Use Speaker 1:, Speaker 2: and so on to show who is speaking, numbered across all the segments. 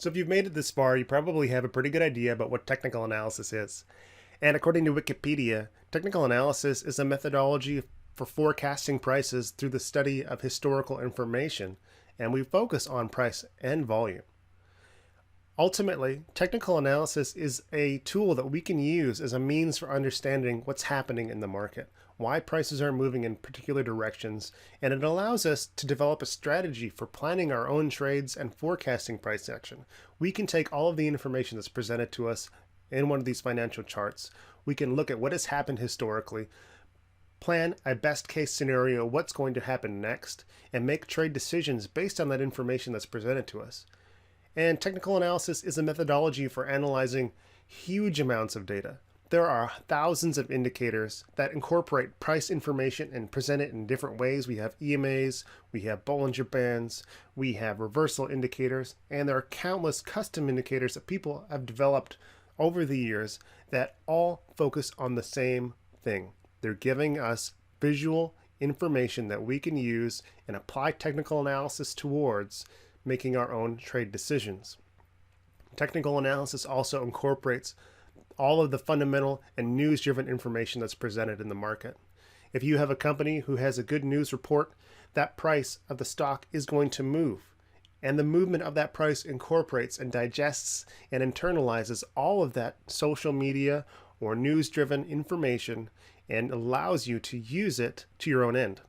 Speaker 1: So if you've made it this far, you probably have a pretty good idea about what technical analysis is. And according to Wikipedia, technical analysis is a methodology for forecasting prices through the study of historical information, and we focus on price and volume. Ultimately, technical analysis is a tool that we can use as a means for understanding what's happening in the market, why prices are moving in particular directions, and it allows us to develop a strategy for planning our own trades and forecasting price action. We can take all of the information that's presented to us in one of these financial charts. We can look at what has happened historically, plan a best case scenario, what's going to happen next, and make trade decisions based on that information that's presented to us. And technical analysis is a methodology for analyzing huge amounts of data. There are thousands of indicators that incorporate price information and present it in different ways. We have EMAs, we have Bollinger Bands, we have reversal indicators, and there are countless custom indicators that people have developed over the years that all focus on the same thing. They're giving us visual information that we can use and apply technical analysis towards making our own trade decisions. Technical analysis also incorporates all of the fundamental and news-driven information that's presented in the market. If you have a company who has a good news report, that price of the stock is going to move. And the movement of that price incorporates and digests and internalizes all of that social media or news-driven information and allows you to use it to your own end.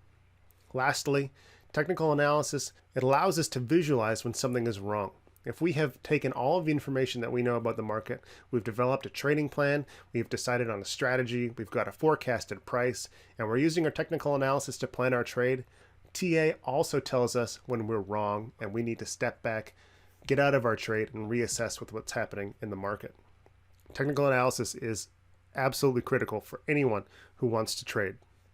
Speaker 1: Lastly, technical analysis, it allows us to visualize when something is wrong. If we have taken all of the information that we know about the market, we've developed a trading plan, we've decided on a strategy, we've got a forecasted price, and we're using our technical analysis to plan our trade, TA also tells us when we're wrong and we need to step back, get out of our trade, and reassess with what's happening in the market. Technical analysis is absolutely critical for anyone who wants to trade.